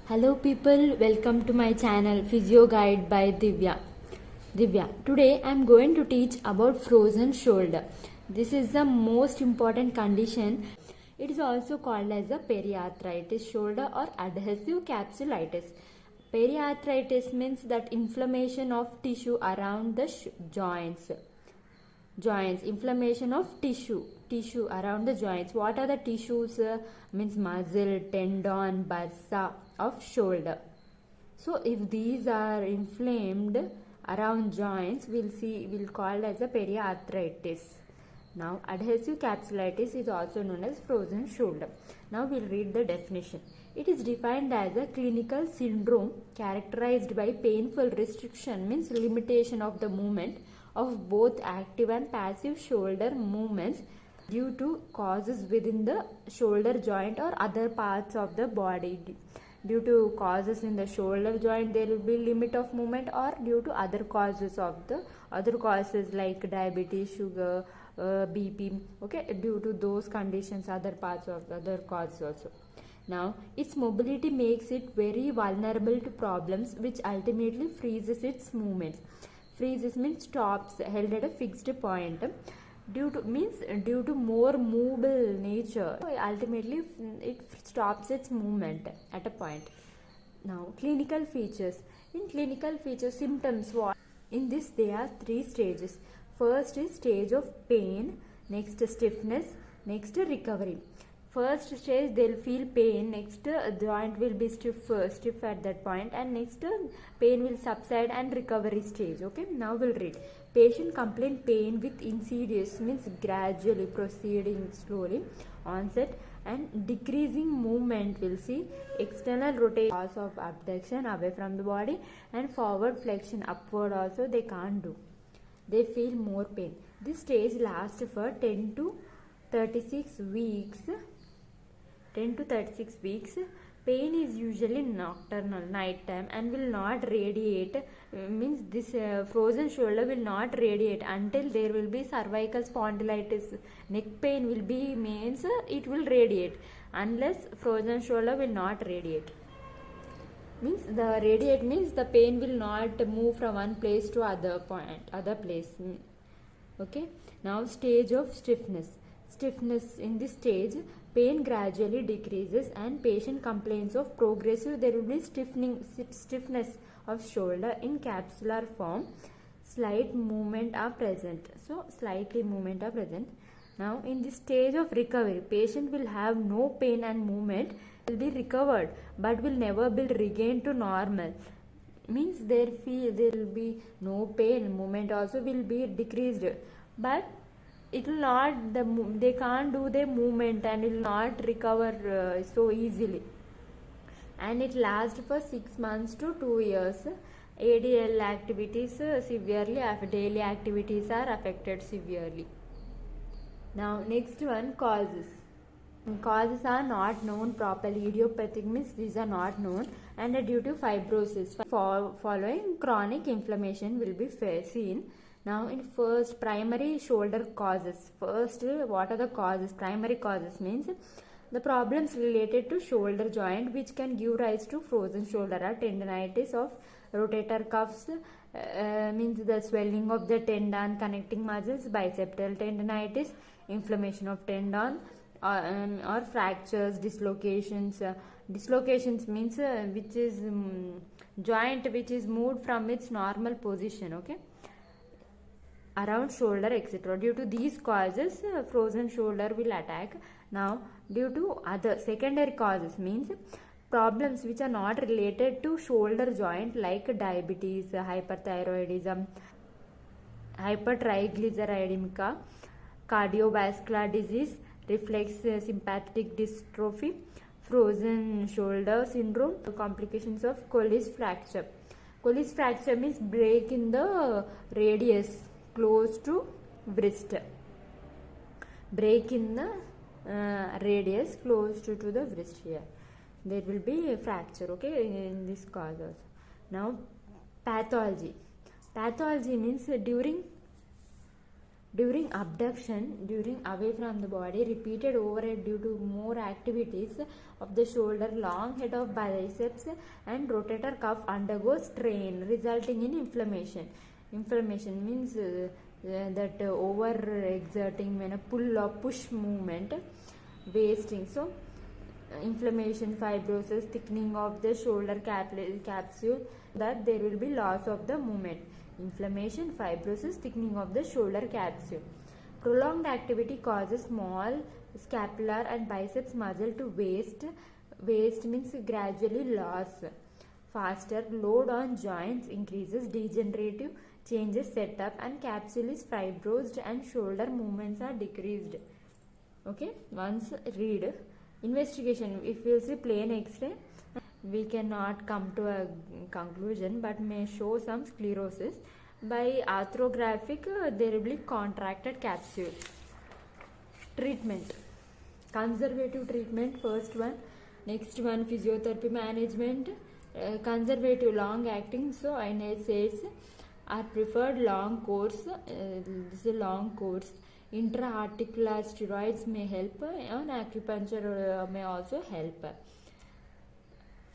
Hello people, welcome to my channel Physio Guide by Divya. Today I am going to teach about frozen shoulder. This is the most important condition. It is also called as a periarthritis shoulder or adhesive capsulitis. Periarthritis means that inflammation of tissue around the joints, inflammation of tissue around the joints. What are the tissues? Means muscle, tendon, bursa of shoulder. So if these are inflamed around joints, we'll call as a periarthritis. Now adhesive capsulitis is also known as frozen shoulder. Now we'll read the definition. It is defined as a clinical syndrome characterized by painful restriction, means limitation of the movement of both active and passive shoulder movements due to causes within the shoulder joint or other parts of the body. Due to causes in the shoulder joint, there will be limit of movement, or due to other causes like diabetes, sugar, BP. Okay, due to those conditions, other causes also. Now, its mobility makes it very vulnerable to problems, which ultimately freezes its movements. Freezes means stops, held at a fixed point. Due to more movable nature, ultimately it stops its movement at a point. Now, clinical features. In clinical features, symptoms, what? In this there are three stages. First is stage of pain, next stiffness, next recovery. First stage they'll feel pain, next joint will be stiff at that point, and next pain will subside and recovery stage. Okay, now we'll read. Patient complain pain with insidious, means gradually proceeding slowly onset and decreasing movement. Will see external rotation, loss of abduction away from the body, and forward flexion upward also they can't do. They feel more pain. This stage lasts for 10 to 36 weeks. Pain is usually nocturnal, night time, and will not radiate. Means this frozen shoulder will not radiate until there will be cervical spondylitis. Neck pain will be, means it will radiate, unless frozen shoulder will not radiate. Means the pain will not move from one place to other place. Okay, now stage of stiffness. In this stage, pain gradually decreases and patient complains of progressive, there will be stiffness of shoulder in capsular form. Slight movement are present. Now in this stage of recovery, patient will have no pain and movement will be recovered but will never be regained to normal. Means there will be no pain, movement also will be decreased, but it will not, they can't do their movement and will not recover so easily, and it lasts for 6 months to 2 years. ADL activities severely, daily activities are affected severely. Now next one, causes. Causes are not known properly. Idiopathic means these are not known, and due to fibrosis following chronic inflammation will be seen. Now in first, primary shoulder causes. First, what are the causes? Primary causes means the problems related to shoulder joint which can give rise to frozen shoulder are tendinitis of rotator cuffs, means the swelling of the tendon connecting muscles, biceptal tendinitis, inflammation of tendon, or fractures, dislocations. Dislocations means which is joint which is moved from its normal position. Okay, around shoulder, etc. Due to these causes, frozen shoulder will attack. Now due to other secondary causes, means problems which are not related to shoulder joint like diabetes, hyperthyroidism, hypertriglyceridemia, cardiovascular disease, reflex sympathetic dystrophy, frozen shoulder syndrome, complications of Colles fracture. Colles fracture means break in the radius close to wrist. Break in the radius close to the wrist. Here there will be a fracture. Okay, in this cause also. Now pathology. Pathology means during During abduction, during away from the body, repeated overhead due to more activities of the shoulder, long head of biceps and rotator cuff undergoes strain, resulting in inflammation. Inflammation means that over exerting when a pull or push movement, wasting. So inflammation, fibrosis, thickening of the shoulder capsule, that there will be loss of the movement. Inflammation, fibrosis, thickening of the shoulder capsule. Prolonged activity causes small scapular and biceps muscle to waste. Waste means gradually loss. Faster load on joints increases, degenerative changes set up, and capsule is fibrosed and shoulder movements are decreased. Okay, once read. Investigation, if we see plain x-ray, we cannot come to a conclusion but may show some sclerosis. By arthrographic, there will be contracted capsule. Treatment, conservative treatment, first one. Next one, physiotherapy management. Conservative, long acting, so NSAIDs are preferred. Long course, this is a long course. Intra-articular steroids may help, and acupuncture may also help.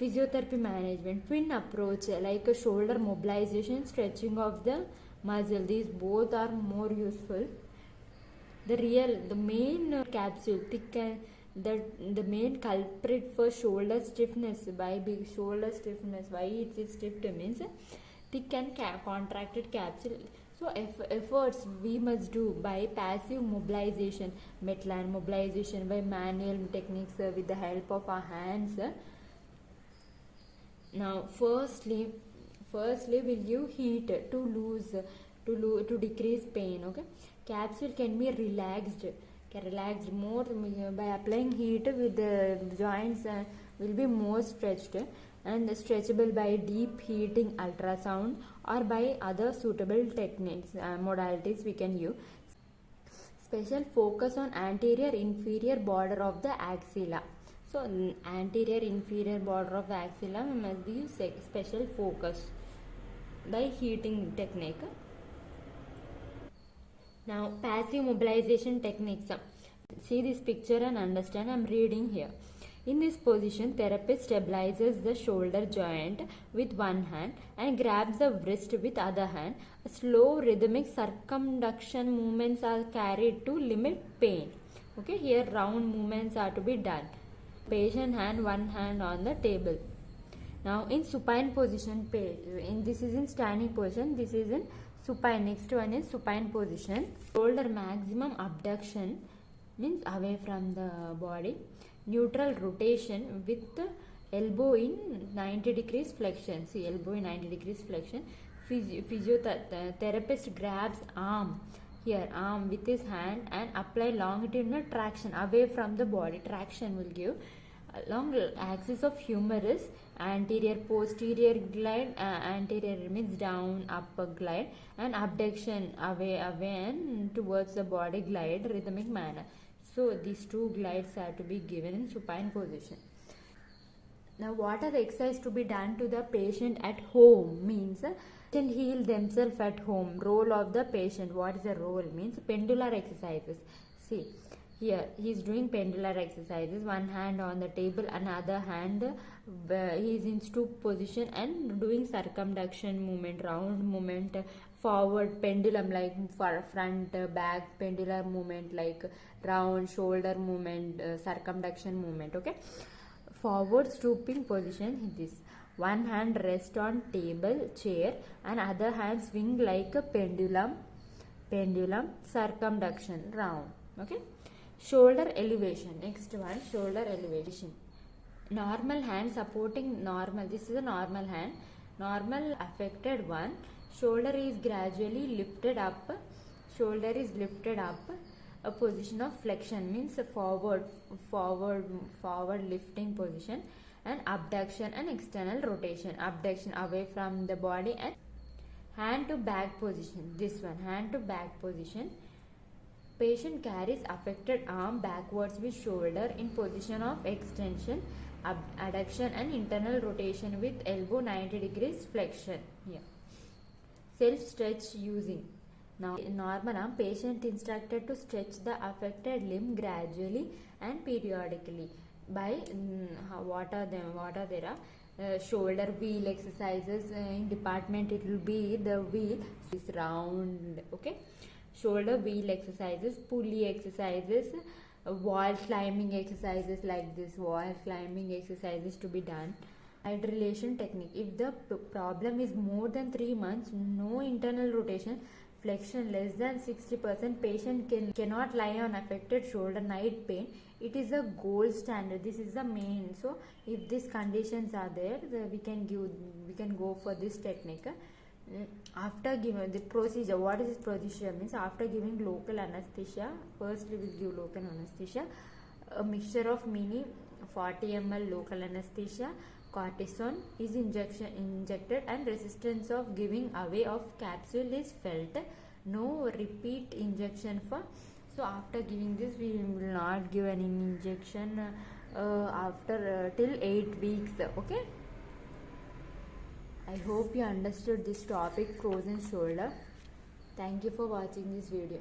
Physiotherapy management, twin approach, like a shoulder mobilization, stretching of the muscle. These both are more useful. The main capsule, thick and the main culprit for shoulder stiffness, by big shoulder stiffness, why it is stiff means thick and contracted capsule. So efforts we must do by passive mobilization, Maitland mobilization, by manual techniques with the help of our hands. Now firstly will you heat to decrease pain. Okay, capsule can be relaxed more by applying heat with the joints, will be more stretched and stretchable by deep heating ultrasound or by other suitable techniques, modalities we can use. Special focus on anterior inferior border of the axilla. So anterior inferior border of the axilla must be special focus by heating technique. Now passive mobilization techniques. See this picture and understand. I am reading here. In this position, therapist stabilizes the shoulder joint with one hand and grabs the wrist with other hand. Slow rhythmic circumduction movements are carried to limit pain. Okay, here round movements are to be done. Patient hand, one hand on the table. Now in supine position, this is in standing position, this is in supine. Next one is supine position. Shoulder maximum abduction means away from the body. Neutral rotation with elbow in 90 degrees flexion. See, elbow in 90 degrees flexion. Physiotherapist grabs arm with his hand and apply longitudinal traction away from the body. Traction will give along axis of humerus, anterior posterior glide, anterior means down, upper glide, and abduction away and towards the body glide, rhythmic manner. So these two glides are to be given in supine position. Now what are the exercises to be done to the patient at home? Means patient heal themselves at home. Role of the patient. What is the role? Means pendular exercises. See, here he is doing pendular exercises. One hand on the table, another hand he is in stoop position and doing circumduction movement, round movement, forward pendulum like front, back, pendular movement like round, shoulder movement, circumduction movement. Okay, forward stooping position. This one hand rest on table, chair, and other hand swing like a pendulum, circumduction, round. Okay, shoulder elevation. Next one, shoulder elevation. Normal hand supporting normal. This is a normal hand. Normal affected one. Shoulder is gradually lifted up. Shoulder is lifted up. A position of flexion means a forward lifting position, and abduction and external rotation. Abduction away from the body, and hand to back position. This one, hand to back position. Patient carries affected arm backwards with shoulder in position of extension, adduction and internal rotation with elbow 90 degrees flexion. Here, self stretch using Now, in normal, patient instructed to stretch the affected limb gradually and periodically by what are there are shoulder wheel exercises. In department it will be the wheel is round, okay, shoulder wheel exercises, pulley exercises, wall climbing exercises, like this wall climbing exercises to be done. Hydrelation technique: if the problem is more than 3 months, no internal rotation, flexion less than 60%, patient cannot lie on affected shoulder, night pain, it is a gold standard. This is the main. So if these conditions are there, we can go for this technique. After giving the procedure, what is this procedure means? After giving local anesthesia, first we will give local anesthesia, a mixture of mini 40 ml local anesthesia, cortisone is injected, and resistance of giving away of capsule is felt. No repeat injection for. So after giving this, we will not give any injection after till 8 weeks. Okay. I hope you understood this topic, frozen shoulder. Thank you for watching this video.